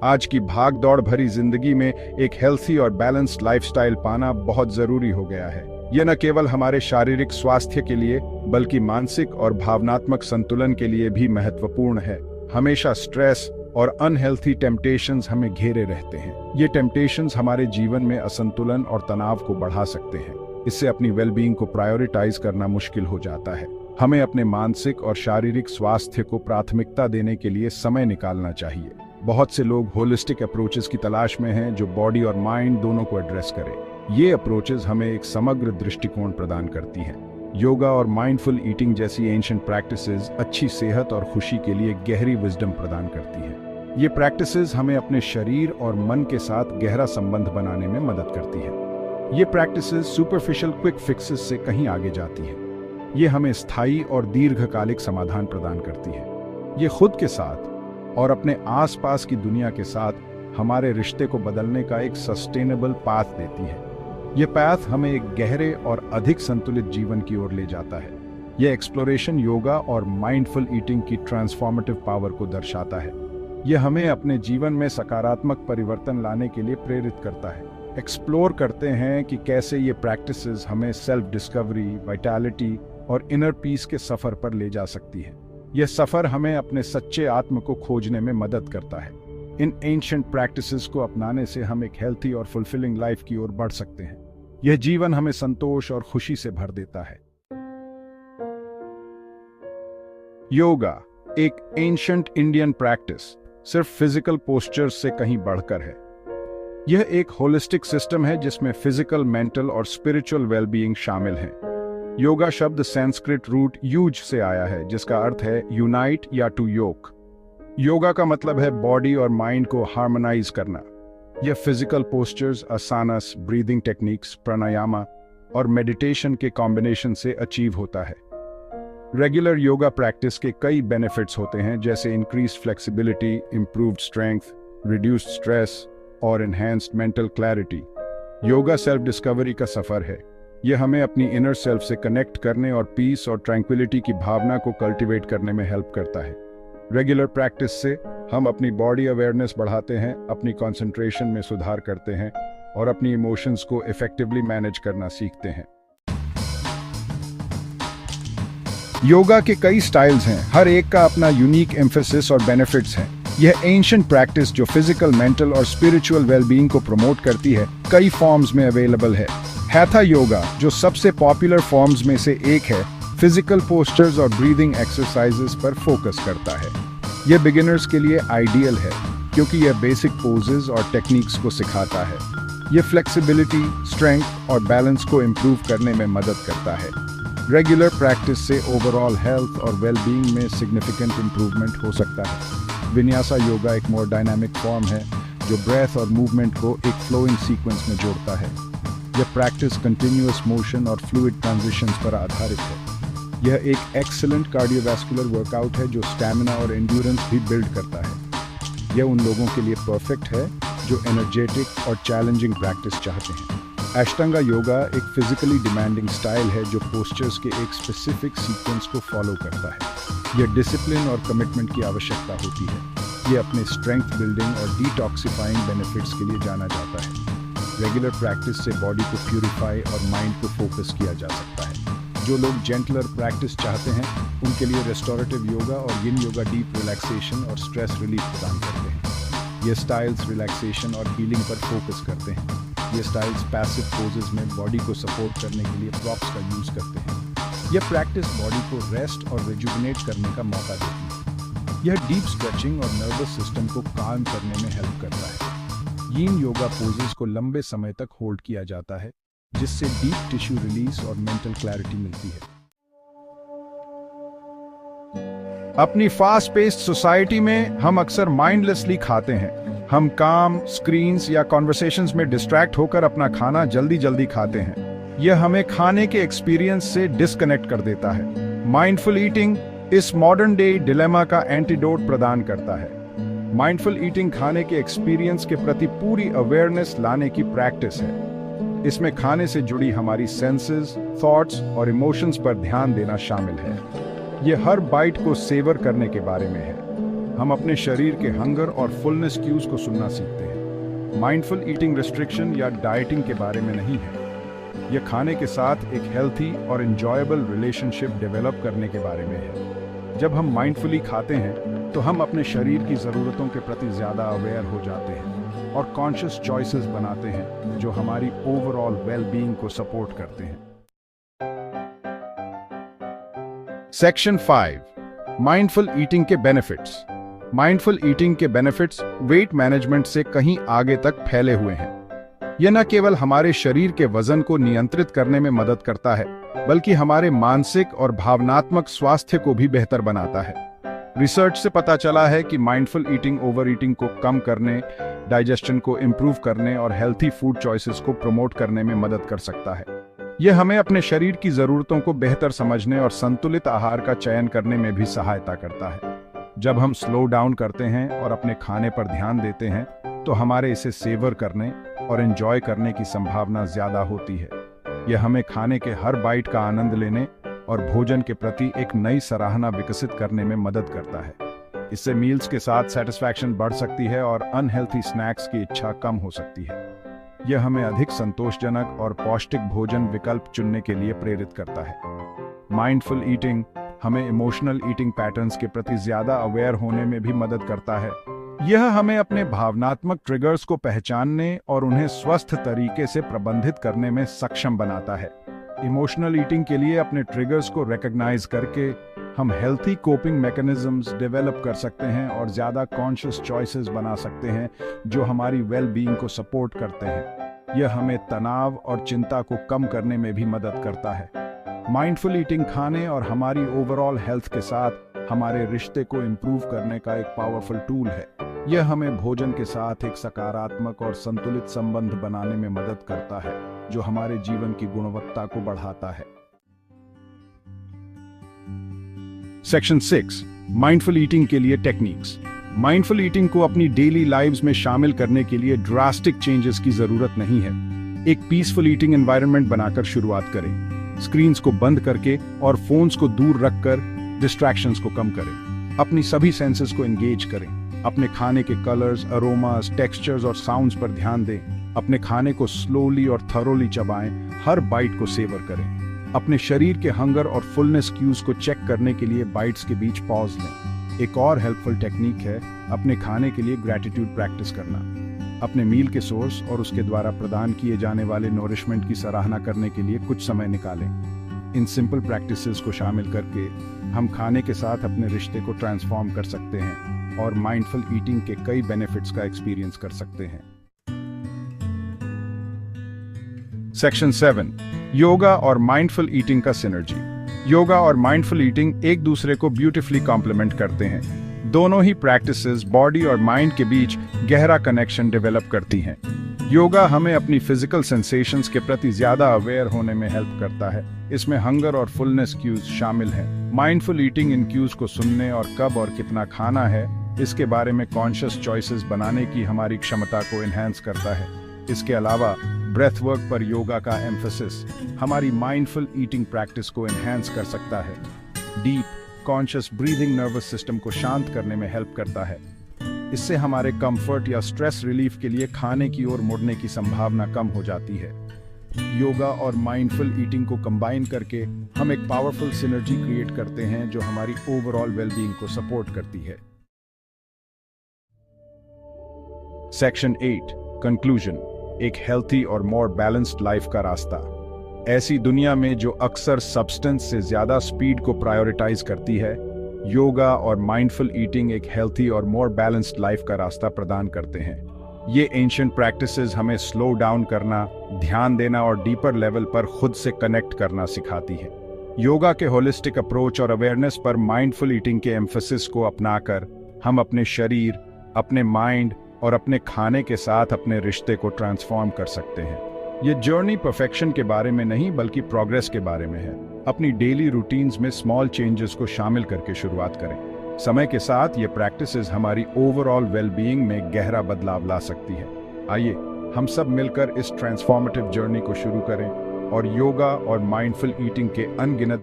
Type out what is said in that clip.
आज की भाग दौड़ भरी जिंदगी में एक हेल्थी और बैलेंस्ड लाइफस्टाइल पाना बहुत जरूरी हो गया है। यह न केवल हमारे शारीरिक स्वास्थ्य के लिए बल्कि मानसिक और भावनात्मक संतुलन के लिए भी महत्वपूर्ण है। हमेशा स्ट्रेस और अनहेल्थी टेम्पटेशंस हमें घेरे रहते हैं। ये टेम्पटेशंस हमारे जीवन में असंतुलन और तनाव को बढ़ा सकते हैं। इससे अपनी वेलबींग को प्रायोरिटाइज करना मुश्किल हो जाता है। हमें अपने मानसिक और शारीरिक स्वास्थ्य को प्राथमिकता देने के लिए समय निकालना चाहिए। बहुत से लोग होलिस्टिक अप्रोचेस की तलाश में हैं जो बॉडी और माइंड दोनों को एड्रेस करें। ये अप्रोचेस हमें एक समग्र दृष्टिकोण प्रदान करती हैं। योगा और माइंडफुल ईटिंग जैसी एंशिएंट प्रैक्टिसेस अच्छी सेहत और खुशी के लिए गहरी विजडम प्रदान करती हैं। ये प्रैक्टिसेस हमें अपने शरीर और मन के साथ गहरा संबंध बनाने में मदद करती है। ये प्रैक्टिसेस सुपरफिशियल क्विक फिक्सेस से कहीं आगे जाती हैं। ये हमें स्थायी और दीर्घकालिक समाधान प्रदान करती है। ये खुद के साथ और अपने आसपास की दुनिया के साथ हमारे रिश्ते को बदलने का एक सस्टेनेबल पाथ देती है। ये पाथ हमें एक गहरे और अधिक संतुलित जीवन की ओर ले जाता है। यह एक्सप्लोरेशन योगा और माइंडफुल ईटिंग की ट्रांसफॉर्मेटिव पावर को दर्शाता है। यह हमें अपने जीवन में सकारात्मक परिवर्तन लाने के लिए प्रेरित करता है। एक्सप्लोर करते हैं कि कैसे ये प्रैक्टिसेस हमें सेल्फ डिस्कवरी, वाइटैलिटी और इनर पीस के सफर पर ले जा सकती है। यह सफर हमें अपने सच्चे आत्म को खोजने में मदद करता है। इन एंशिएंट प्रैक्टिसेस को अपनाने से हम एक हेल्थी और फुलफिलिंग लाइफ की ओर बढ़ सकते हैं। यह जीवन हमें संतोष और खुशी से भर देता है। योगा एक एंशिएंट इंडियन प्रैक्टिस सिर्फ फिजिकल पोस्चर्स से कहीं बढ़कर है। यह एक होलिस्टिक सिस्टम है जिसमें फिजिकल, मेंटल और स्पिरिचुअल वेलबीइंग शामिल है। योगा शब्द संस्कृत रूट यूज से आया है जिसका अर्थ है यूनाइट या टू योक। योगा का मतलब है बॉडी और माइंड को हार्मोनाइज करना। यह physical postures, asanas, breathing techniques, pranayama और मेडिटेशन के कॉम्बिनेशन से अचीव होता है। रेगुलर योगा प्रैक्टिस के कई बेनिफिट्स होते हैं जैसे increase flexibility, improved strength, reduced stress और enhanced mental clarity. Yoga self discovery का सफर है। यह हमें अपनी इनर सेल्फ से कनेक्ट करने और पीस और ट्रैंक्विलिटी की भावना को कल्टीवेट करने में हेल्प करता है। रेगुलर प्रैक्टिस से हम अपनी बॉडी अवेयरनेस बढ़ाते हैं, अपनी कंसंट्रेशन में सुधार करते हैं और अपनी इमोशंस को इफेक्टिवली मैनेज करना सीखते हैं। योगा के कई स्टाइल्स हैं, हर एक का अपना यूनिक एम्फेसिस और बेनिफिट्स हैं। यह एंशिएंट प्रैक्टिस जो फिजिकल, मेंटल और स्पिरिचुअल वेलबीइंग को प्रमोट करती है, कई फॉर्म्स में अवेलेबल है। हैथा योगा जो सबसे पॉपुलर फॉर्म्स में से एक है, फिजिकल पोस्चर्स और ब्रीदिंग एक्सरसाइजेस पर फोकस करता है। यह बिगिनर्स के लिए आइडियल है क्योंकि यह बेसिक पोजेस और टेक्निक्स को सिखाता है। यह फ्लेक्सिबिलिटी, स्ट्रेंथ और बैलेंस को इम्प्रूव करने में मदद करता है। रेगुलर प्रैक्टिस से ओवरऑल हेल्थ और वेलबीइंग में सिग्निफिकेंट इंप्रूवमेंट हो सकता है। विन्यासा योगा एक मोर डायनामिक फॉर्म है जो ब्रेथ और मूवमेंट को एक फ्लोइंग सीक्वेंस में जोड़ता है। यह प्रैक्टिस कंटिन्यूअस मोशन और फ्लूइड ट्रांजिशंस पर आधारित है। यह एक एक्सीलेंट कार्डियोवैस्कुलर वर्कआउट है जो स्टैमिना और एंड्योरेंस भी बिल्ड करता है। यह उन लोगों के लिए परफेक्ट है जो एनर्जेटिक और चैलेंजिंग प्रैक्टिस चाहते हैं। अष्टांगा योगा एक फिजिकली डिमांडिंग स्टाइल है जो पोस्चर्स के एक स्पेसिफिक सीक्वेंस को फॉलो करता है। यह डिसिप्लिन और कमिटमेंट की आवश्यकता होती है। यह अपने स्ट्रेंथ बिल्डिंग और डिटॉक्सिफाइंग बेनिफिट्स के लिए जाना जाता है। रेगुलर प्रैक्टिस से बॉडी को प्यूरिफाई और माइंड को फोकस किया जा सकता है। जो लोग जेंटलर प्रैक्टिस चाहते हैं उनके लिए रेस्टोरेटिव योगा और यिन योगा डीप रिलैक्सेशन और स्ट्रेस रिलीफ प्रदान करते हैं। ये स्टाइल्स रिलैक्सेशन और हीलिंग पर फोकस करते हैं। ये स्टाइल्स पैसिव पोजेस में बॉडी को सपोर्ट करने के लिए प्रॉप्स का यूज करते हैं। यह प्रैक्टिस बॉडी को रेस्ट और रिजुविनेट करने का मौका देती है। यह डीप स्ट्रेचिंग और नर्वस सिस्टम को काम करने में हेल्प करता है। यिन योगा पोजेस को लंबे समय तक होल्ड किया जाता है जिससे डीप टिश्यू रिलीज और मेंटल क्लैरिटी मिलती है। अपनी फास्ट पेस्ड सोसाइटी में हम अक्सर माइंडलेसली खाते हैं। हम काम, स्क्रीन्स या कॉन्वर्सेशंस में डिस्ट्रैक्ट होकर अपना खाना जल्दी जल्दी खाते हैं। यह हमें खाने के एक्सपीरियंस से डिस्कनेक्ट कर देता है। माइंडफुल ईटिंग इस मॉडर्न डे डिलेमा का एंटीडोट प्रदान करता है। माइंडफुल ईटिंग खाने के एक्सपीरियंस के प्रति पूरी अवेयरनेस लाने की प्रैक्टिस है। इसमें खाने से जुड़ी हमारी सेंसेस, थॉट्स और इमोशंस पर ध्यान देना शामिल है। यह हर बाइट को सेवर करने के बारे में है। हम अपने शरीर के हंगर और फुलनेस क्यूज को सुनना सीखते हैं। माइंडफुल ईटिंग रिस्ट्रिक्शन या डाइटिंग के बारे में नहीं है, यह खाने के साथ एक हेल्थी और एंजॉयबल रिलेशनशिप डेवलप करने के बारे में है। जब हम माइंडफुली खाते हैं तो हम अपने शरीर की ज़रूरतों के प्रति ज़्यादा अवेयर हो जाते हैं और कॉन्शियस चॉइसेस बनाते हैं जो हमारी ओवरऑल वेलबीइंग को सपोर्ट करते हैं। सेक्शन 5, माइंडफुल ईटिंग के बेनिफिट्स। माइंडफुल ईटिंग के बेनिफिट्स वेट मैनेजमेंट से कहीं आगे तक फैले हुए हैं। यह न केवल हमारे शरीर के वजन को नियंत्रित करने में मदद करता है, बल्कि हमारे मानसिक और भावनात्मक स्वास्थ्य को भी बेहतर बनाता है। रिसर्च से पता चला है कि माइंडफुल ईटिंग ओवर ईटिंग को कम करने, डाइजेशन को इंप्रूव करने और हेल्थी फूड चॉइसेस को प्रमोट करने में मदद कर सकता है। यह हमें अपने शरीर की जरूरतों को बेहतर समझने और संतुलित आहार का चयन करने में भी सहायता करता है। जब हम स्लो डाउन करते हैं और अपने खाने पर ध्यान देते हैं तो हमारे इसे सेवर करने और एंजॉय करने की संभावना ज्यादा होती है। यह हमें खाने के हर बाइट का आनंद लेने और भोजन के प्रति एक नई सराहना विकसित करने में मदद करता है। इससे मील्स के साथ सेटिस्फैक्शन बढ़ सकती है और अनहेल्थी स्नैक्स की इच्छा कम हो सकती है। यह हमें अधिक संतोषजनक और पौष्टिक भोजन विकल्प चुनने के लिए प्रेरित करता है। माइंडफुल ईटिंग हमें इमोशनल ईटिंग पैटर्न्स के प्रति ज्यादा अवेयर होने में भी मदद करता है। यह हमें अपने भावनात्मक ट्रिगर्स को पहचानने और उन्हें स्वस्थ तरीके से प्रबंधित करने में सक्षम बनाता है। इमोशनल ईटिंग के लिए अपने ट्रिगर्स को रिकॉग्नाइज करके हम हेल्थी कोपिंग मैकेनिज्म्स डेवलप कर सकते हैं और ज्यादा कॉन्शियस चॉइसेस बना सकते हैं जो हमारी वेल-बीइंग को सपोर्ट करते हैं। यह हमें तनाव और चिंता को कम करने में भी मदद करता है। माइंडफुल ईटिंग खाने और हमारी ओवरऑल हेल्थ के साथ हमारे रिश्ते को इंप्रूव करने का एक पावरफुल टूल है। यह हमें भोजन के साथ एक सकारात्मक और संतुलित संबंध बनाने में मदद करता है जो हमारे जीवन की गुणवत्ता को बढ़ाता है। सेक्शन 6, माइंडफुल ईटिंग के लिए टेक्निक्स। माइंडफुल ईटिंग को अपनी डेली लाइव्स में शामिल करने के लिए ड्रास्टिक चेंजेस की जरूरत नहीं है। एक पीसफुल ईटिंग एनवायरनमेंट बनाकर शुरुआत करें। स्क्रीन्स को बंद करके और फोन्स को दूर रखकर डिस्ट्रैक्शंस को कम करें। अपनी सभी सेंसेस को एंगेज करें। अपने खाने के कलर्स, अरोमास, टेक्सचर्स और साउंड्स पर ध्यान दें। अपने खाने को स्लोली और थरोली चबाएं। हर बाइट को सेवर करें। अपने शरीर के हंगर और फुलनेस क्यूज को चेक करने के लिए बाइट्स के बीच पॉज लें। एक और हेल्पफुल टेक्निक है अपने खाने के लिए ग्रैटिट्यूड प्रैक्टिस करना। अपने मील के सोर्स और उसके द्वारा प्रदान किए जाने वाले नोरिशमेंट की सराहना करने के लिए कुछ समय निकालें। इन सिंपल प्रैक्टिसेस को शामिल करके हम खाने के साथ अपने रिश्ते को ट्रांसफॉर्म कर सकते हैं और माइंडफुल ईटिंग के कई बेनिफिट्स का एक्सपीरियंस कर सकते हैं। सेक्शन 7, योगा और माइंडफुल ईटिंग का सिनर्जी। योगा और माइंडफुल ईटिंग एक दूसरे को ब्यूटीफुली कॉम्प्लीमेंट करते हैं। दोनों ही प्रैक्टिसेस बॉडी और माइंड के बीच गहरा कनेक्शन डेवलप करती हैं। योगा हमें अपनी फिजिकल सेंसेशंस के प्रति ज्यादा अवेयर होने में हेल्प करता है। इसमें हंगर और फुलनेस क्यूज शामिल हैं। माइंडफुल ईटिंग इन क्यूज को सुनने और कब और कितना खाना है इसके बारे में कॉन्शियस चॉइसेस बनाने की हमारी क्षमता को एनहांस करता है। इसके अलावा ब्रेथ वर्क पर योगा का एम्फेसिस हमारी माइंडफुल ईटिंग प्रैक्टिस को एनहांस कर सकता है। Deep conscious breathing nervous system को शांत करने में हेल्प करता है। इससे हमारे कंफर्ट या स्ट्रेस रिलीफ के लिए खाने की ओर मुड़ने की संभावना कम हो जाती है। योगा और माइंडफुल ईटिंग को कंबाइन करके हम एक पावरफुल सिनर्जी क्रिएट करते हैं जो हमारी ओवरऑल वेलबीइंग को सपोर्ट करती है। Section 8, conclusion. एक हेल्थी और मोर बैलेंस्ड लाइफ का रास्ता। ऐसी दुनिया में जो अक्सर सब्सटेंस से ज्यादा स्पीड को प्रायोरिटाइज करती है, योगा और माइंडफुल ईटिंग एक हेल्थी और मोर बैलेंस्ड लाइफ का रास्ता प्रदान करते हैं। ये एंशिएंट प्रैक्टिसेस हमें स्लो डाउन करना, ध्यान देना और डीपर लेवल पर खुद से कनेक्ट करना सिखाती है। योगा के होलिस्टिक अप्रोच और अवेयरनेस पर माइंडफुल ईटिंग के एम्फेसिस को अपनाकर हम अपने शरीर, अपने माइंड और अपने खाने के साथ अपने रिश्ते को ट्रांसफॉर्म कर सकते हैं। ये जर्नी परफेक्शन के बारे में नहीं बल्कि प्रोग्रेस के बारे में है। अपनी डेली रूटीन्स में स्मॉल चेंजेस को शामिल करके शुरुआत करें। समय के साथ ये प्रैक्टिसेस हमारी ओवरऑल वेलबीइंग में गहरा बदलाव ला सकती है। आइए हम सब मिलकर इस ट्रांसफॉर्मेटिव जर्नी को शुरू करें और योगा और माइंडफुल ईटिंग के अनगिनत